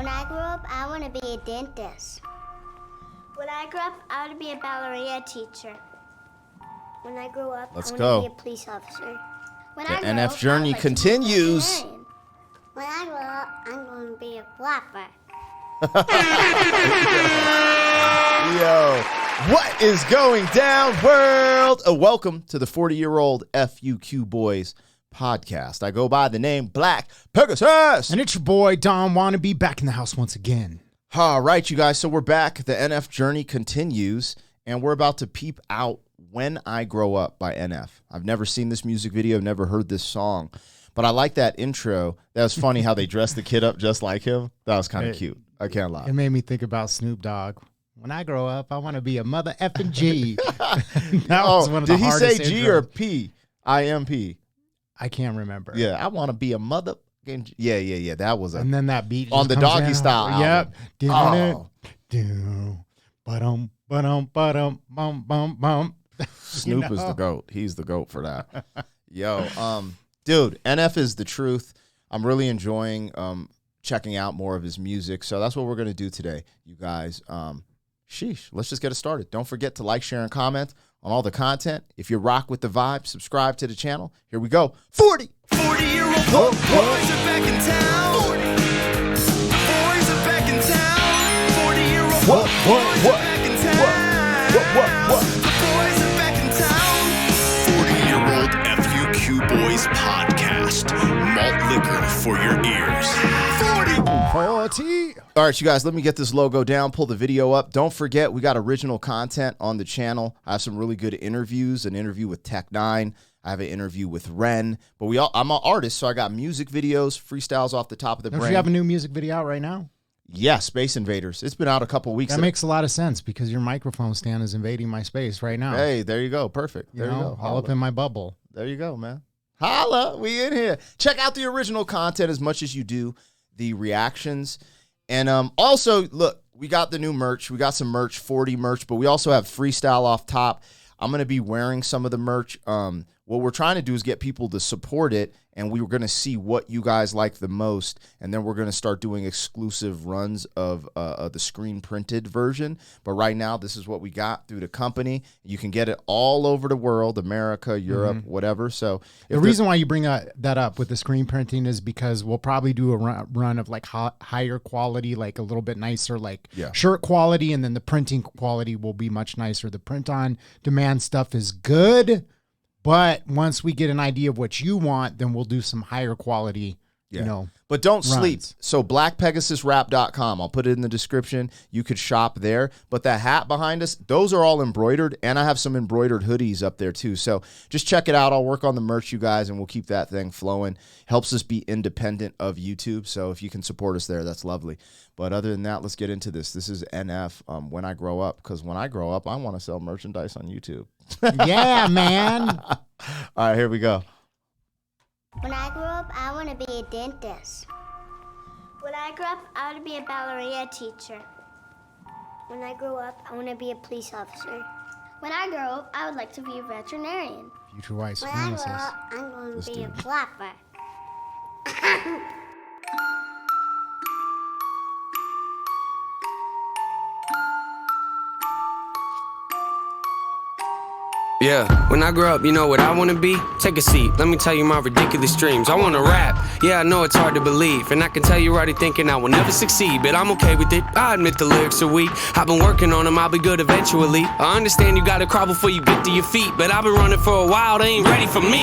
When I grow up, I want to be a dentist. When I grow up, I want to be a ballerina teacher. When I grow up, I want to be a police officer. When The NF journey continues. When I grow up, I'm going to be a flapper. Yo, what is going down, world? Welcome to the 40-year-old FUQ Boys podcast. I go by the name Black Pegasus. And it's your boy, Don Wannabe, back in the house once again. All right, you guys. So we're back. The NF journey continues, and we're about to peep out When I Grow Up by NF. I've never seen this music video, never heard this song, but I like that intro. That was funny how they dressed the kid up just like him. That was kind of cute. I can't lie. It made me think about Snoop Dogg. When I grow up, I want to be a mother effing G. That was one of the hardest. Did he say G or P? I-M-P. I can't remember. Yeah, I want to be a mother. Yeah. That was and then that beat on the Doggy in. Style. Yep. Oh. Snoop is the GOAT. He's the GOAT for that. Yo, dude, NF is the truth. I'm really enjoying checking out more of his music. So that's what we're going to do today, you guys. Sheesh, let's just get it started. Don't forget to like, share, and comment on all the content. If you rock with the vibe, subscribe to the channel. Here we go. 40-year-old boys are back in town. Boys are back in town. 40-year-old boys are back in town. The boys are back in town. 40-year-old FUQ Boys podcast. Malt liquor for your ears. 40. All right, you guys, let me get this logo down, pull the video up. Don't forget, we got original content on the channel. I have some really good interviews, an interview with Tech9. I have an interview with Ren. But I'm an artist, so I got music videos, freestyles off the top of the brain. Don't you have a new music video out right now? Yeah, Space Invaders. It's been out a couple weeks. That makes a lot of sense because your microphone stand is invading my space right now. Hey, there you go. Perfect. There you go. All up in my bubble. There you go, man. Holla, we in here. Check out the original content as much as you do the reactions. And also, look, we got the new merch. We got some merch, 40 merch, but we also have freestyle off top. I'm going to be wearing some of the merch. What we're trying to do is get people to support it, and we were going to see what you guys like the most, and then we're going to start doing exclusive runs of the screen-printed version. But right now, this is what we got through the company. You can get it all over the world, America, Europe, whatever. So the reason why you bring that up with the screen printing is because we'll probably do a run of like higher quality, like a little bit nicer, like shirt quality, and then the printing quality will be much nicer. The print-on-demand stuff is good. But once we get an idea of what you want, then we'll do some higher quality, But don't runs. sleep. So blackpegasusrap.com. I'll put it in the description. You could shop there. But that hat behind us, those are all embroidered. And I have some embroidered hoodies up there too. So just check it out. I'll work on the merch, you guys, and we'll keep that thing flowing. Helps us be independent of YouTube. So if you can support us there, that's lovely. But other than that, let's get into this. This is NF, When I Grow Up. Because when I grow up, I want to sell merchandise on YouTube. Yeah, man. All right, here we go. When I grow up, I want to be a dentist. When I grow up, I want to be a ballerina teacher. When I grow up, I want to be a police officer. When I grow up, I would like to be a veterinarian. Future white When I grow supremacist. up, I'm going to be a flapper. Yeah, when I grow up, you know what I wanna be? Take a seat, let me tell you my ridiculous dreams. I wanna rap, yeah, I know it's hard to believe. And I can tell you're already thinking I will never succeed, but I'm okay with it, I admit the lyrics are weak. I've been working on them, I'll be good eventually. I understand you gotta crawl before you get to your feet, but I've been running for a while, they ain't ready for me.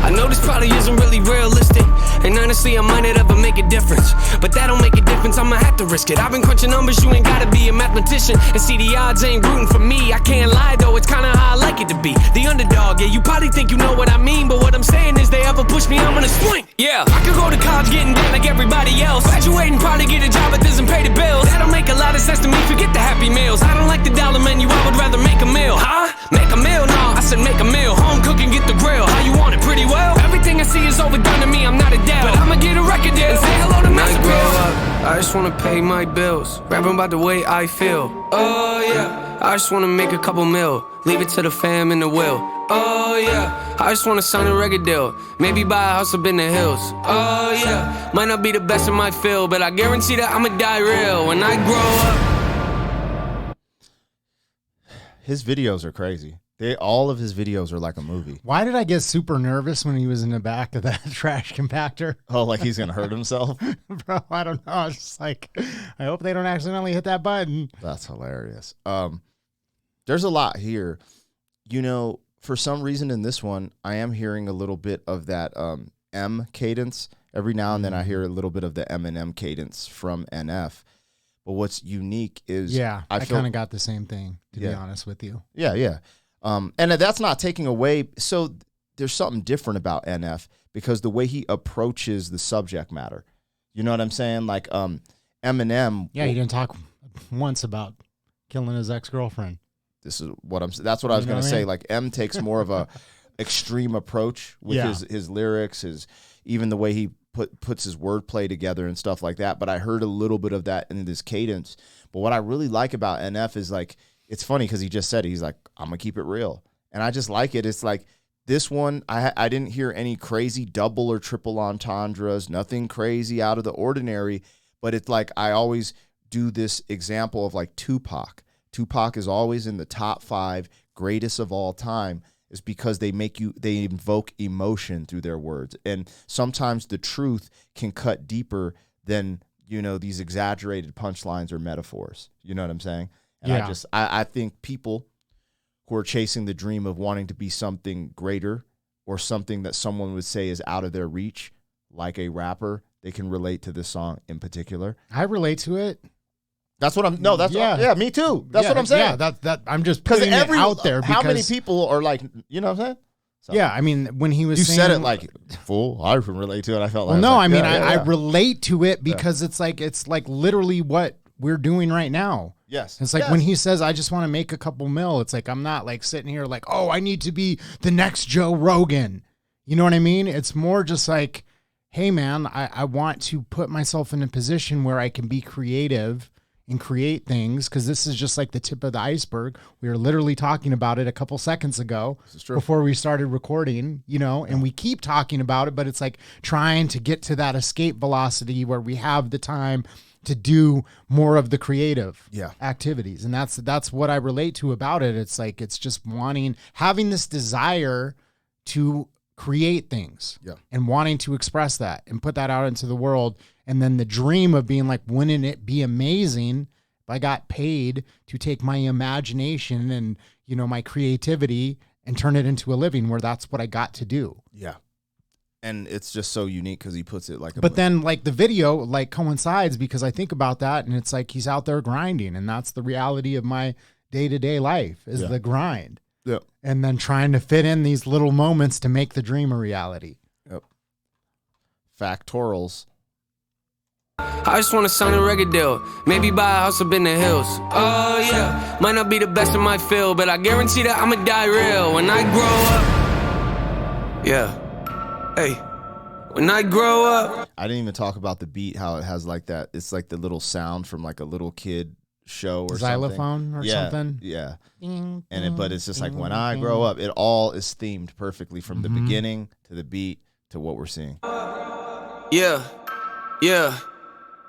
I know this probably isn't really realistic, and honestly I might not ever make a difference, but that don't make a difference, I'ma have to risk it. I've been crunching numbers, you ain't gotta be a mathematician, and see the odds ain't rooting for me. I can't lie though, it's kinda how I like it to be, the underdog. Yeah, you probably think you know what I mean, but what I'm saying is they ever push me, I'm gonna swing. Yeah, I could go to college getting debt like everybody else, graduating probably get a job that doesn't pay the bills. That don't make a lot of sense to me, forget the happy meals. I don't like the dollar menu, I would rather make a meal. Huh? Make a meal? No, I said make a meal. Home cooking, get the grill. How you want it? Pretty well. Everything I see is overdone to me, I'm not a dad, but I'ma get a record deal and say hello to Master Bill. I just wanna pay my bills, rapping about the way I feel. Oh yeah, I just wanna make a couple mil, leave it to the fam and the will. Oh yeah, I just wanna sign a record deal. Maybe buy a house up in the hills. Oh yeah, might not be the best in my field, but I guarantee that I'ma die real when I grow up. His videos are crazy. All of his videos are like a movie. Why did I get super nervous when he was in the back of that trash compactor? Oh, like he's gonna hurt himself? Bro, I don't know. I was just like, I hope they don't accidentally hit that button. That's hilarious. There's a lot here. You know, for some reason in this one, I am hearing a little bit of that M cadence. Every now and then I hear a little bit of the Eminem cadence from NF. But what's unique is... Yeah, I kind of got the same thing, to be honest with you. Yeah. And that's not taking away... So there's something different about NF because the way he approaches the subject matter. You know what I'm saying? Like Eminem... Yeah, he didn't talk once about killing his ex-girlfriend. This is what that's what I was going to say. Like M takes more of a extreme approach with his lyrics, even the way he puts his wordplay together and stuff like that. But I heard a little bit of that in this cadence. But what I really like about NF is like, it's funny because he just said it. He's like, I'm gonna keep it real, and I just like it. It's like this one, I didn't hear any crazy double or triple entendres, nothing crazy out of the ordinary. But it's like I always do this example of like Tupac. Tupac is always in the top 5 greatest of all time is because they invoke emotion through their words. And sometimes the truth can cut deeper than, you know, these exaggerated punchlines or metaphors. You know what I'm saying? And I think people who are chasing the dream of wanting to be something greater or something that someone would say is out of their reach, like a rapper, they can relate to this song in particular. I relate to it. That's what I'm. No, that's me too. That's what I'm saying. Yeah, that I'm just putting it out there. How many people are like, you know what I'm saying? So, yeah, I mean, when he was said it like, fool, I can relate to it. I felt like, I relate to it because it's like literally what we're doing right now. Yes, it's like when he says, "I just want to make a couple mil." It's like I'm not like sitting here like, "Oh, I need to be the next Joe Rogan." You know what I mean? It's more just like, "Hey, man, I want to put myself in a position where I can be creative." And create things, because this is just like the tip of the iceberg. We were literally talking about it a couple seconds ago before we started recording, you know, and we keep talking about it, but it's like trying to get to that escape velocity where we have the time to do more of the creative activities. And that's what I relate to about it. It's like, it's just having this desire to create things and wanting to express that and put that out into the world. And then the dream of being like, wouldn't it be amazing if I got paid to take my imagination and, you know, my creativity and turn it into a living where that's what I got to do. Yeah. And it's just so unique because he puts it like But then like the video like coincides because I think about that and it's like he's out there grinding and that's the reality of my day-to-day life is the grind. Yep. And then trying to fit in these little moments to make the dream a reality. Yep. Factorials. I just wanna sign a record deal. Maybe buy a house up in the hills. Oh yeah, might not be the best in my field, but I guarantee that I'ma die real when I grow up. Yeah. Hey. When I grow up. I didn't even talk about the beat, how it has like that. It's like the little sound from like a little kid show or xylophone something. Something. Yeah. But it's just like when I grow up, it all is themed perfectly from the beginning to the beat to what we're seeing. Yeah.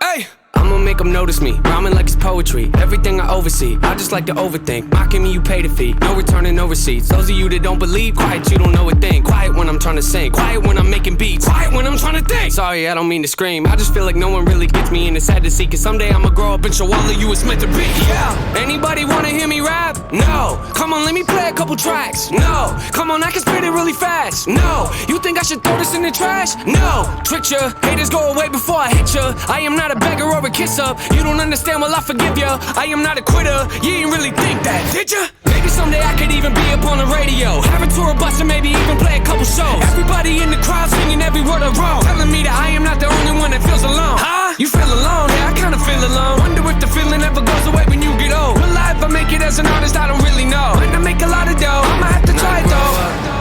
Hey! I'ma make them notice me, rhyming like it's poetry. Everything I oversee, I just like to overthink. Mocking me, you pay the fee, no returning, no receipts. Those of you that don't believe, quiet, you don't know a thing. Quiet when I'm trying to sing, quiet when I'm making beats. Quiet when I'm trying to think. Sorry, I don't mean to scream, I just feel like no one really gets me and it's sad to see. Cause someday I'ma grow up and show all of you it's meant to be. Yeah, anybody wanna hear me rap? No, come on, let me play a couple tracks. No, come on, I can spit it really fast. No, you think I should throw this in the trash? No, trick ya, haters go away before I hit ya. I am not a beggar or a kiss up. You don't understand, well I forgive ya. I am not a quitter, you didn't really think that, did ya? Maybe someday I could even be up on the radio. Have a tour bus and maybe even play a couple shows. Everybody in the crowd singing every word I wrote, telling me that I am not the only one that feels alone. Huh? You feel alone? Yeah, I kinda feel alone. Wonder if the feeling ever goes away when you get old. Will I ever make it as an artist? I don't really know. Might not make a lot of dough, I'ma have to try it though.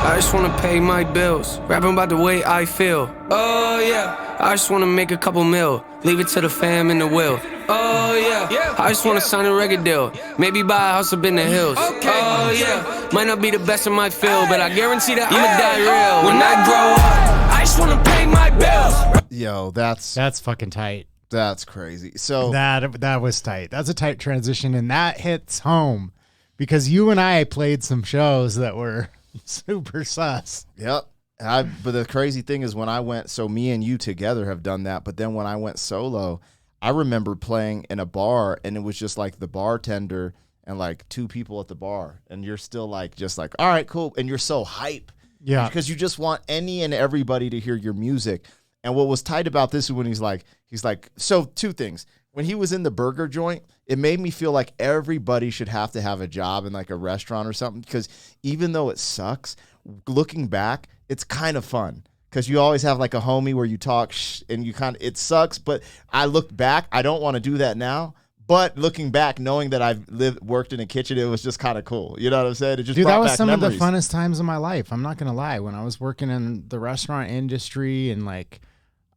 I just wanna pay my bills, rapping about the way I feel. Oh yeah, I just wanna make a couple mil, leave it to the fam and the will. Oh yeah, I just wanna sign a record deal. Maybe buy a house up in the hills. Oh yeah, might not be the best in my field, but I guarantee that I'ma die real. When I grow up, I just wanna pay my bills. Yo, That's fucking tight. that's crazy. So That was tight. That's a tight transition, and that hits home because you and I played some shows that were super sus. yep. But the crazy thing is when I went, so me and you together have done that. But then when I went solo, I remember playing in a bar and it was just like the bartender and like two people at the bar. And you're still like, just like, all right, cool. And you're so hype. Yeah. Because you just want any and everybody to hear your music. And what was tight about this is when he's like, so two things. When he was in the burger joint, it made me feel like everybody should have to have a job in like a restaurant or something. Because even though it sucks, looking back, it's kind of fun because you always have like a homie where you talk and you kind of, it sucks. But I looked back, I don't want to do that now. But looking back, knowing that I've worked in a kitchen, it was just kind of cool. You know what I'm saying? It just Dude, brought that was back some memories. of the funnest times of my life. I'm not going to lie. When I was working in the restaurant industry and like,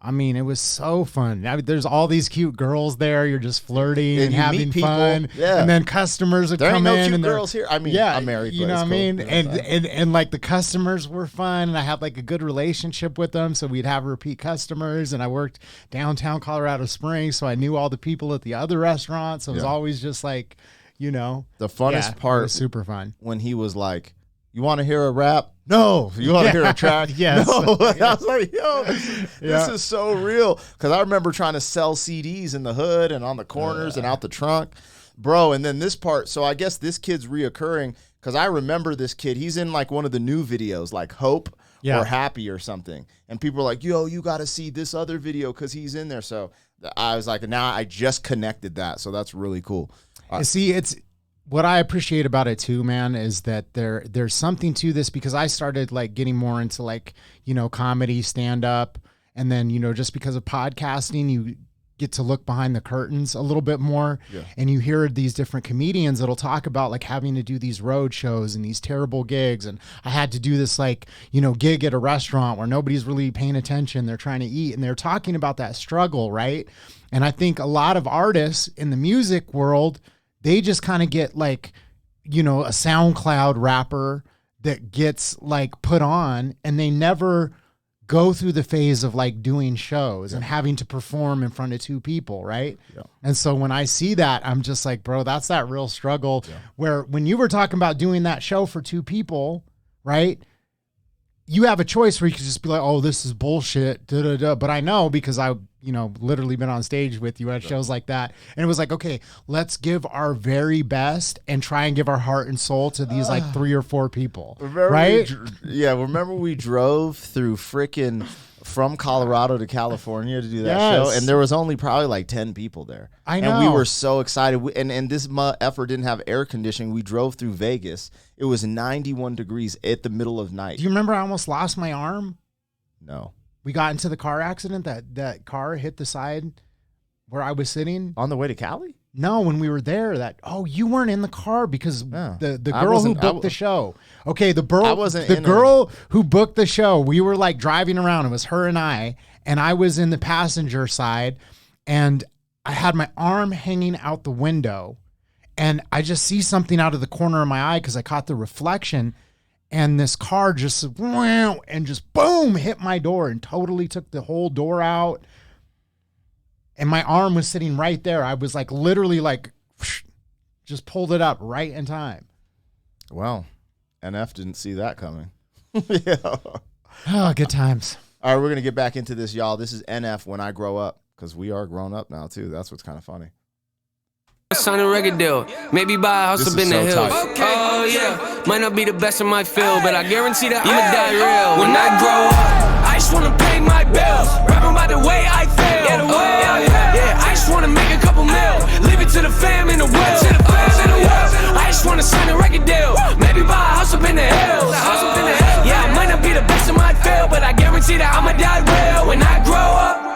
I mean, it was so fun. I mean, there's all these cute girls there. You're just flirting and you meet having people. fun. Yeah. And then customers would There come ain't no in cute and they're- girls here. I mean, yeah, I'm married, you but know it's what I cool. mean? Yeah, And like the customers were fun, and I had like a good relationship with them, so we'd have repeat customers. And I worked downtown Colorado Springs, so I knew all the people at the other restaurants. So it was Yeah. always just like, you know, The funnest yeah, part it was super fun. when he was like, "You want to hear a rap? No. You want to hear a track? Yes. No." I was like, "Yo, this Yeah. is so real." Because I remember trying to sell CDs in the hood and on the corners and out the trunk, bro. And then this part. So I guess this kid's reoccurring because I remember this kid. He's in like one of the new videos, like Hope or Happy or something. And people are like, "Yo, you got to see this other video because he's in there." So I was like, now I just connected that. So that's really cool. You see, it's what I appreciate about it too, man, is that there's something to this because I started like getting more into like, you know, comedy, stand up, and then, you know, just because of podcasting, you get to look behind the curtains a little bit more. Yeah. And you hear these different comedians that'll talk about like having to do these road shows and these terrible gigs. And I had to do this like, you know, gig at a restaurant where nobody's really paying attention. They're trying to eat and they're talking about that struggle, right? And I think a lot of artists in the music world, they just kind of get like, you know, a SoundCloud rapper that gets like put on and they never go through the phase of like doing shows and having to perform in front of two people, right? Yeah. And so when I see that, I'm just like, bro, that's that real struggle where when you were talking about doing that show for two people, right? You have a choice where you could just be like, oh, this is bullshit, da, da, da. But I know because I, you know, literally been on stage with you at shows like that. And it was like, okay, let's give our very best and try and give our heart and soul to these like 3 or 4 people. Right? Remember we drove through frickin' from Colorado to California to do that Yes. show, and there was only probably like 10 people there. I And we know. were so excited. And this effort didn't have air conditioning. We drove through Vegas. It was 91 degrees at the middle of night. Do you remember I almost lost my arm? No. We got into the car accident. That car hit the side where I was sitting. On the way to Cali? No, when we were there, you weren't in the car because No. the I girl who wasn't- booked the show. Okay, the girl I wasn't the in girl who booked the show. We were like driving around. It was her and I was in the passenger side, and I had my arm hanging out the window, and I just see something out of the corner of my eye because I caught the reflection. And this car just wow, and just boom hit my door and totally took the whole door out. And my arm was sitting right there. I was like literally like just pulled it up right in time. Well, NF didn't see that coming. Yeah. Oh, good times. All right, we're going to get back into this, y'all. This is NF When I Grow Up, because we are grown up now, too. That's what's kind of funny. Sign a record deal, maybe buy a house This up is in the so hills. tight. Oh yeah, might not be the best in my field, but I guarantee that I'ma die real. When I grow up, I just wanna pay my bills, rapping by the way I feel. Yeah, I just wanna make a couple mil, leave it to the fam in the world. I just wanna sign a record deal, maybe buy a house up in the hills. Yeah, I might not be the best in my field, but I guarantee that I'ma die real when I grow up.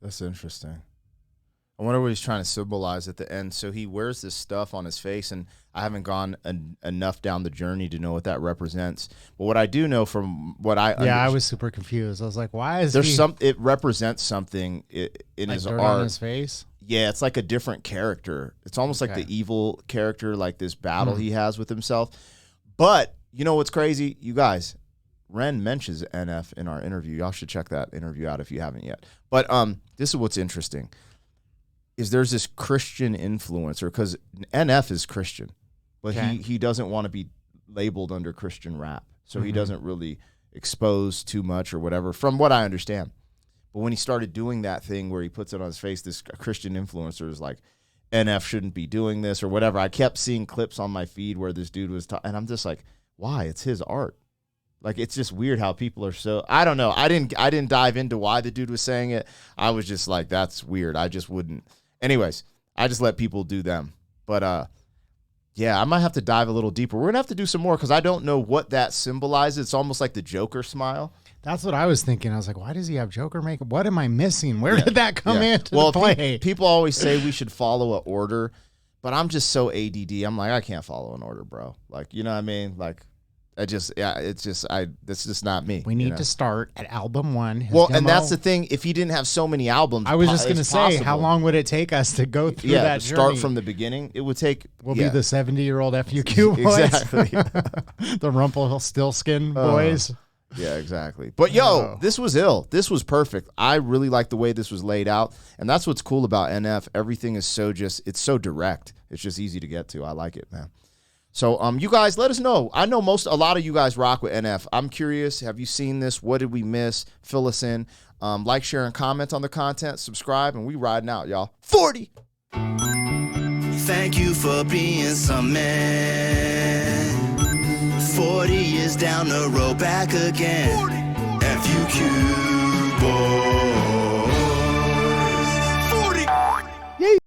That's interesting. I wonder what he's trying to symbolize at the end. So he wears this stuff on his face, and I haven't gone enough down the journey to know what that represents. But what I do know from what I I was super confused. I was like, why is there's it represents something in like his dirt art. on his face? Yeah, it's like a different character. It's almost like the evil character, like this battle he has with himself. But you know what's crazy? You guys, Ren mentions NF in our interview. Y'all should check that interview out if you haven't yet. But this is what's interesting. Is there's this Christian influencer, because NF is Christian, but he doesn't want to be labeled under Christian rap. So he doesn't really expose too much or whatever, from what I understand. But when he started doing that thing where he puts it on his face, this Christian influencer is like, NF shouldn't be doing this or whatever. I kept seeing clips on my feed where this dude was and I'm just like, why? It's his art. Like, it's just weird how people are so, I don't know. I didn't dive into why the dude was saying it. I was just like, that's weird. I just wouldn't. Anyways, I just let people do them. But yeah, I might have to dive a little deeper. We're going to have to do some more because I don't know what that symbolizes. It's almost like the Joker smile. That's what I was thinking. I was like, why does he have Joker makeup? What am I missing? Where did that come into play? People always say we should follow an order, but I'm just so ADD. I'm like, I can't follow an order, bro. Like, you know what I mean? Like, that's just not me. We need to start at album 1. Well, and that's the thing. If he didn't have so many albums, I was just going to say, how long would it take us to go through that journey? Start from the beginning. It would take. We'll be the 70-year-old FUQ boys. Exactly. The Rumpelstiltskin boys. Yeah, exactly. But this was ill. This was perfect. I really like the way this was laid out. And that's what's cool about NF. Everything is it's so direct. It's just easy to get to. I like it, man. So you guys, let us know. I know a lot of you guys rock with NF. I'm curious. Have you seen this? What did we miss? Fill us in. Like, share, and comment on the content. Subscribe, and we riding out, y'all. 40. Thank you for being some man. 40 years down the road, back again. FUQ boy.